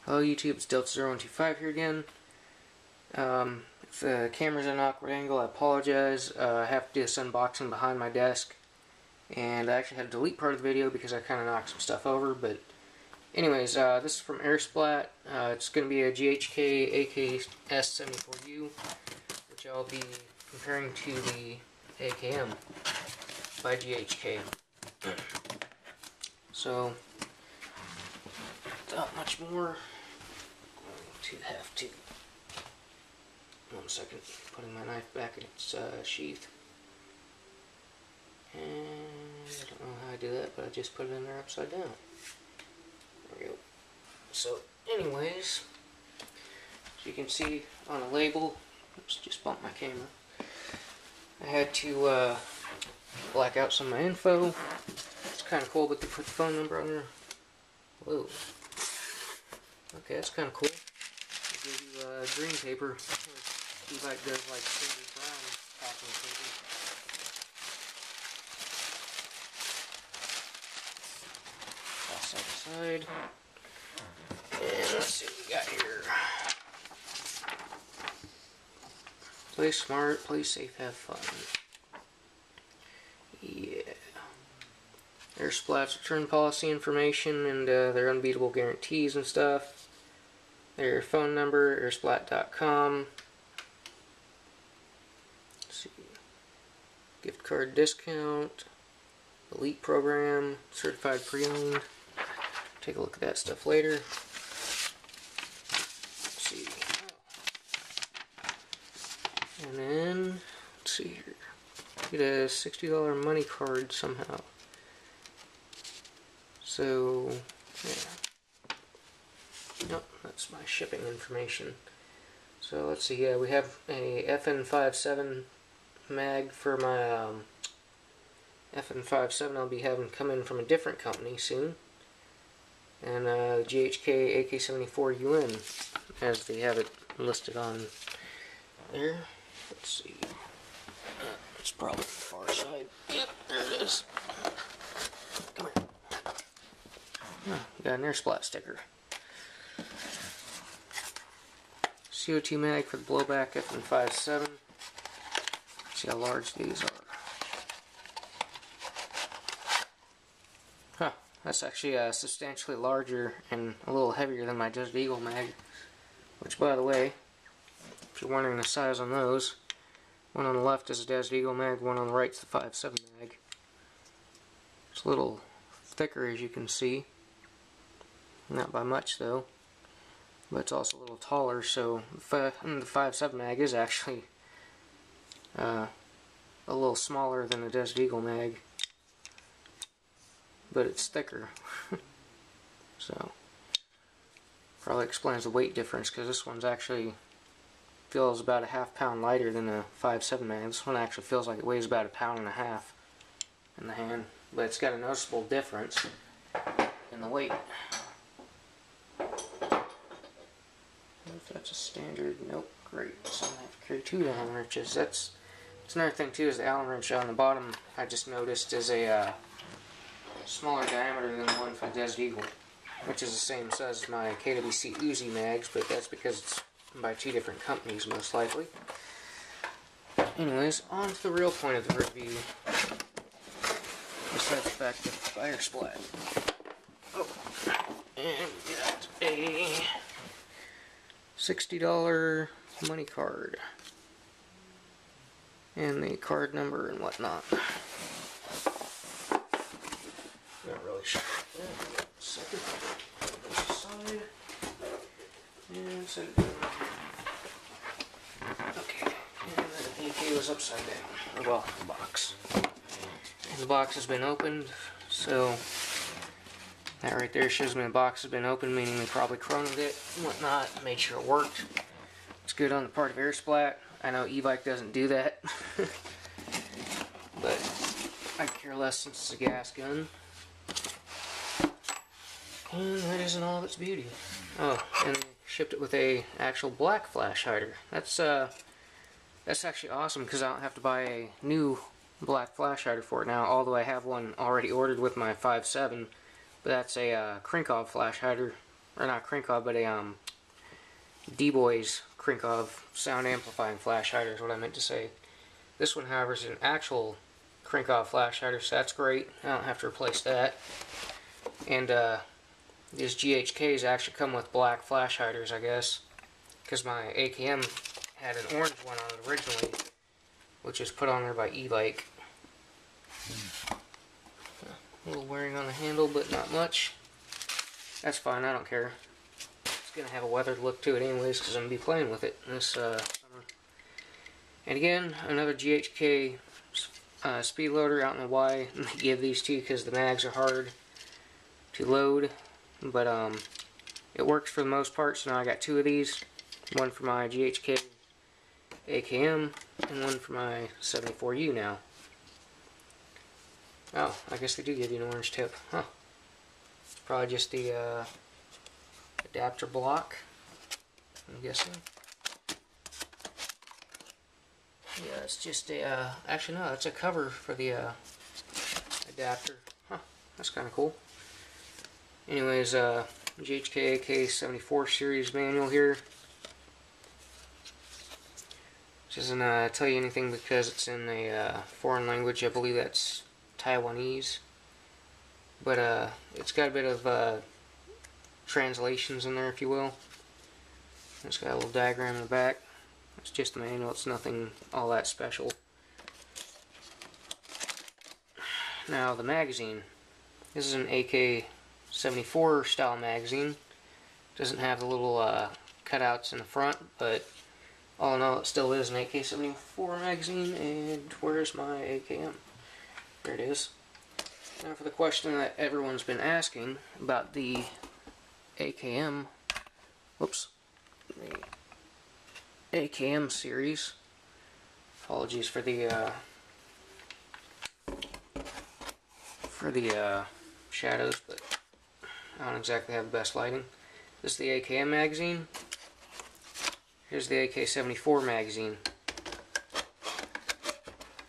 Hello YouTube, it's Delta0125 here again. If the camera's at an awkward angle, I apologize. I have to do this unboxing behind my desk. And I actually had to delete part of the video because I kind of knocked some stuff over. But anyways, this is from airsplat. It's going to be a GHK AKS 74U, which I'll be comparing to the AKM by GHK. So, without much more, I'm going to have to, 1 second, putting my knife back in its sheath. And I don't know how I do that, but I just put it in there upside down. There we go. So, anyways, as you can see on the label, oops, just bumped my camera. I had to black out some of my info. It's kind of cool, but they put the phone number on there. Whoa. Okay, that's kind of cool. They give you green paper. E-bike does like standard brown packing paper. Toss that aside. And let's see what we got here. Play smart, play safe, have fun. Yeah. Airsplat's return policy information and their unbeatable guarantees and stuff. Their phone number, airsplat.com. Let's see. Gift card discount. Elite program. Certified pre-owned. Take a look at that stuff later. Let's see. And then, let's see here. Get a $60 money card somehow. So, yeah. Nope, that's my shipping information. So let's see, yeah, we have a FN57 mag for my FN57 I'll be having come in from a different company soon. And GHK AK74UN, as they have it listed on there. Let's see. It's probably the far side. Yep, there it is. Come here. Oh, got an airsplat sticker. CO2 mag for the blowback FN57. See how large these are. Huh, that's actually substantially larger and a little heavier than my Desert Eagle mag. Which, by the way, if you're wondering the size on those, one on the left is a Desert Eagle mag, one on the right is the 5.7 mag. It's a little thicker, as you can see. Not by much though, but it's also a little taller, so the 5.7 mag is actually a little smaller than the Desert Eagle mag, but it's thicker. So, probably explains the weight difference, because this one's actually feels about a ½ pound lighter than the 5.7 mag. This one actually feels like it weighs about 1.5 pounds in the hand, but it's got a noticeable difference in the weight. If that's a standard, nope, great. So I have to carry 2 Allen wrenches. That's another thing too, is the Allen wrench on the bottom I just noticed is a smaller diameter than the one for the Desert Eagle, which is the same size as my KWC Uzi mags, but that's because it's by 2 different companies most likely. Anyways, on to the real point of the review. Besides the fact that it's fire splat. Oh, and we got a $60 money card and the card number and whatnot. Not really sure. Yeah, second. Put this aside and set it down. Okay, and the AK was upside down. Well, the box. And the box has been opened, so that right there shows me the box has been opened, meaning they probably chromed it and whatnot, made sure it worked. It's good on the part of airsplat. I know e-bike doesn't do that, but I care less since it's a gas gun. And that isn't all of its beauty. Oh, and they shipped it with a actual black flash hider. That's actually awesome, because I don't have to buy a new black flash hider for it now, although I have one already ordered with my 5.7. But that's a Krinkov flash hider or not Krinkov, but a D-Boys Krinkov sound amplifying flash hider is what I meant to say. This one, however, is an actual Krinkov flash hider, so that's great. I don't have to replace that. And these GHKs actually come with black flash hiders, I guess, because my AKM had an orange one on it originally, which was put on there by E-Like. A little wearing on the handle, but not much. That's fine, I don't care. It's going to have a weathered look to it anyways, because I'm going to be playing with it this summer. And again, another GHK speed loader. I don't know why they give these to you, because the mags are hard to load. But it works for the most part, so now I got two of these. One for my GHK AKM, and one for my 74U now. Oh, I guess they do give you an orange tip. Huh. It's probably just the adapter block, I'm guessing. Yeah, it's just a, actually no, it's a cover for the adapter. Huh, that's kind of cool. Anyways, GHK AKS 74 series manual here. Which doesn't tell you anything because it's in a foreign language. I believe that's Taiwanese. But it's got a bit of translations in there, if you will. It's got a little diagram in the back. It's just a manual, it's nothing all that special. Now the magazine. This is an AK-74 style magazine. Doesn't have the little cutouts in the front, but all in all it still is an AK-74 magazine. And where's my AKM? There it is. Now for the question that everyone's been asking about the AKM, whoops, the AKM series. Apologies for the shadows, but I don't exactly have the best lighting. This is the AKM magazine. Here's the AK-74 magazine.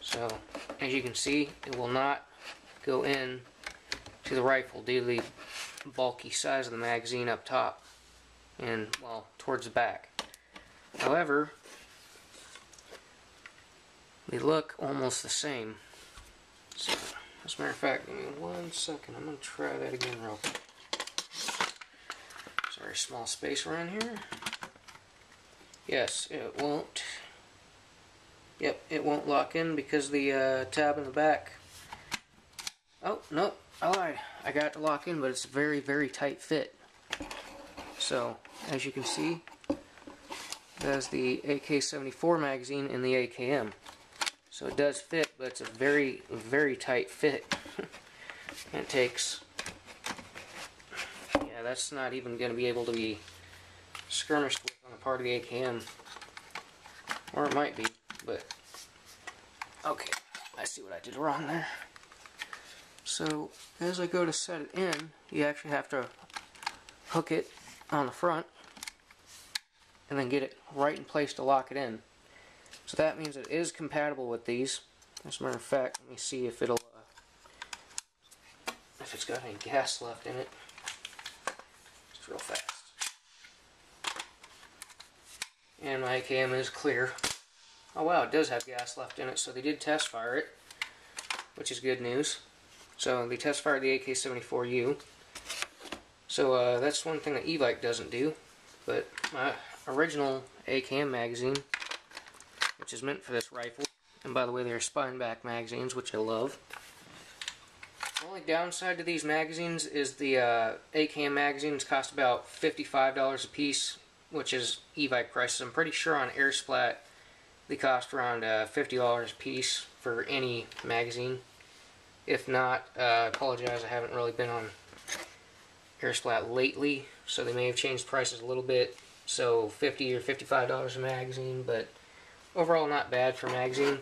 So, as you can see, it will not go in to the rifle due to the bulky size of the magazine up top and, well, towards the back. However, they look almost the same. So, as a matter of fact, give me 1 second. I'm going to try that again real quick. Sorry, small space around here. Yes, it won't. Yep, it won't lock in because the tab in the back. Oh, no, I lied. I got it to lock in, but it's a very, very tight fit. So, as you can see, that's the AK-74 magazine in the AKM. So it does fit, but it's a very, very tight fit. And it takes... yeah, that's not even going to be able to be skirmished with on the part of the AKM. Or it might be, but... okay, I see what I did wrong there. So, as I go to set it in, you actually have to hook it on the front and then get it right in place to lock it in. So that means it is compatible with these. As a matter of fact, let me see if it'll if it's got any gas left in it. Just real fast. And my AKM is clear. Oh wow, it does have gas left in it, so they did test fire it, which is good news. So they test fired the AK-74U. So that's one thing that E-Like doesn't do. But my original AKM magazine, which is meant for this rifle, and by the way they're spine back magazines, which I love. The only downside to these magazines is the AKM magazines cost about $55 a piece, which is E-Like prices. I'm pretty sure on airsplat they cost around $50 a piece for any magazine. If not, I apologize, I haven't really been on airsplat lately, so they may have changed prices a little bit. So $50 or $55 a magazine, but overall not bad for a magazine.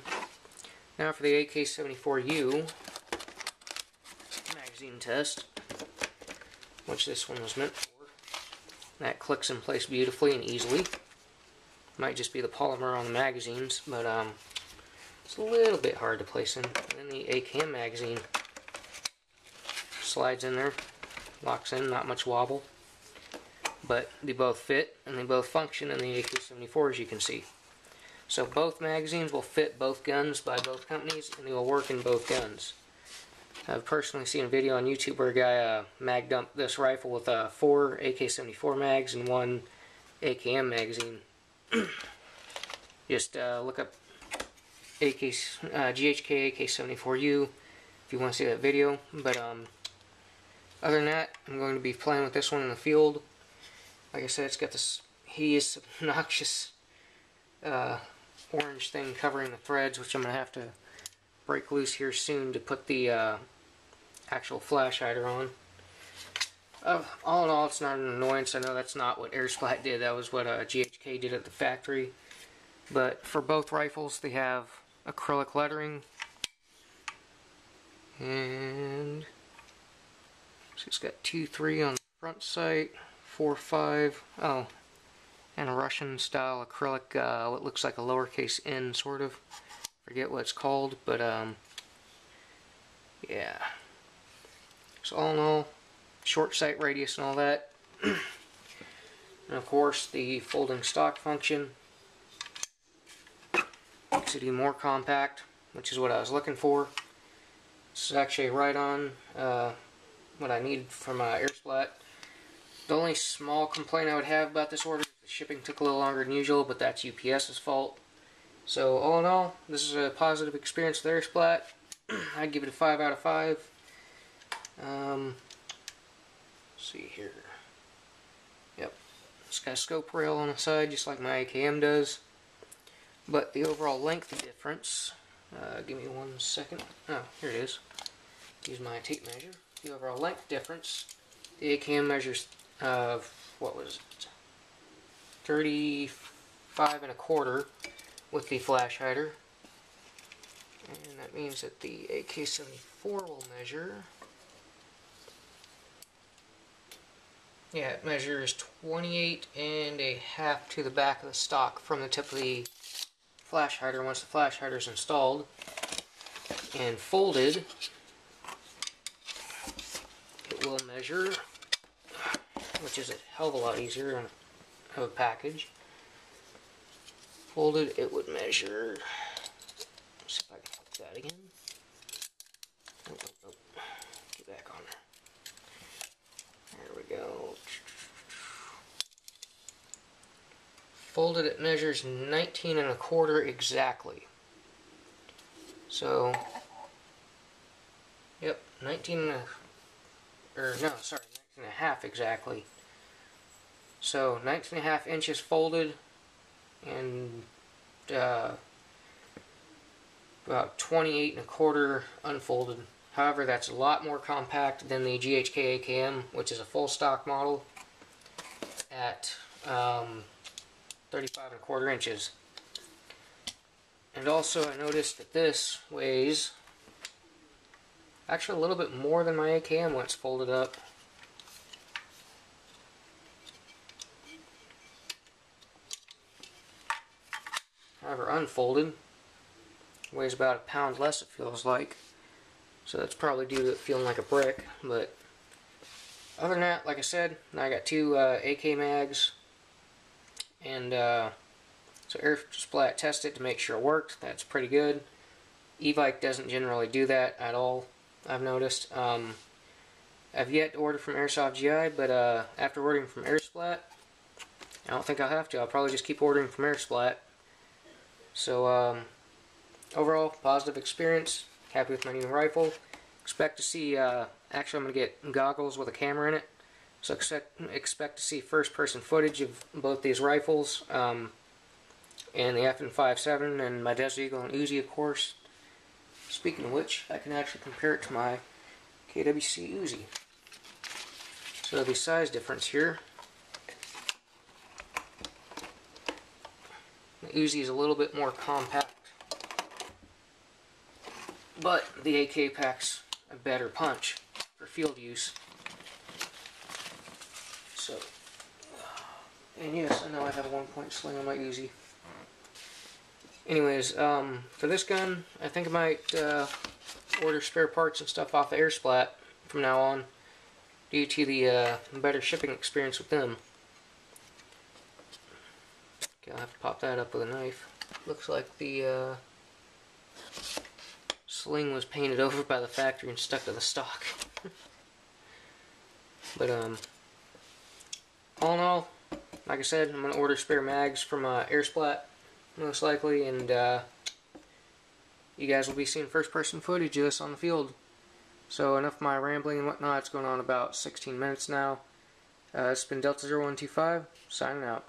Now for the AK-74U magazine test, which this one was meant for. That clicks in place beautifully and easily. Might just be the polymer on the magazines, but it's a little bit hard to place in. And then the AKM magazine slides in there, locks in, not much wobble. but they both fit and they both function in the AK-74, as you can see. So both magazines will fit both guns by both companies, and they will work in both guns. I've personally seen a video on YouTube where a guy mag dumped this rifle with 4 AK-74 mags and 1 AKM magazine. Just look up GHK AK-74U if you want to see that video. But other than that, I'm going to be playing with this one in the field. Like I said, it's got this hideous, obnoxious orange thing covering the threads, which I'm going to have to break loose here soon to put the actual flash hider on. All in all, it's not an annoyance. I know that's not what airsplat did. That was what GHK did at the factory. But for both rifles, they have acrylic lettering. And so it's got 2-3 on the front sight, 4-5. Oh, and a Russian style acrylic, what looks like a lowercase n, sort of. Forget what it's called, but yeah. So all in all, short sight radius and all that. And of course, the folding stock function makes it even more compact, which is what I was looking for. This is actually right on what I needed from airsplat. The only small complaint I would have about this order is the shipping took a little longer than usual, but that's UPS's fault. So all in all, this is a positive experience with airsplat. I'd give it a 5 out of 5. Let's see here. Yep, it's got a scope rail on the side, just like my AKM does. But the overall length difference, give me 1 second. Oh, here it is. Use my tape measure. The overall length difference, the AKM measures, what was it? 35.25 with the flash hider. And that means that the AK-74 will measure, yeah, it measures 28.5 to the back of the stock from the tip of the flash hider once the flash hider is installed. And folded, it will measure, which is a hell of a lot easier on a package. Folded, it would measure, let's see if I can flip that again. Oh. Get back on there. There we go. Folded, it measures 19.25 exactly. So, yep, 19.5 exactly. So 19.5 inches folded and about 28.25 unfolded. However, that's a lot more compact than the GHK AKM, which is a full stock model at 35.25 inches. And also I noticed that this weighs actually a little bit more than my AKM when it's folded up. However, unfolded weighs about a pound less, it feels like. So that's probably due to it feeling like a brick. But other than that, like I said, I got 2 AK mags, and so airsplat tested to make sure it worked. That's pretty good. E-Vike doesn't generally do that at all, I've noticed. I've yet to order from Airsoft GI, but after ordering from airsplat, I don't think I'll have to. I'll probably just keep ordering from airsplat. So overall, positive experience. Happy with my new rifle. Expect to see, actually I'm going to get goggles with a camera in it. So expect to see first-person footage of both these rifles. And the FN57 and my Desert Eagle and Uzi, of course. Speaking of which, I can actually compare it to my KWC Uzi. So the size difference here. The Uzi is a little bit more compact, but the AK packs a better punch for field use. So, and yes, I know I have a 1-point sling on my Uzi. Anyways, for this gun, I think I might order spare parts and stuff off of airsplat from now on, due to the better shipping experience with them. Okay, I'll have to pop that up with a knife. Looks like the sling was painted over by the factory and stuck to the stock. But all in all, like I said, I'm going to order spare mags from Airsplat, most likely, and you guys will be seeing first-person footage of this on the field. So enough of my rambling and whatnot. It's going on about 16 minutes now. It's been Delta 0125, signing out.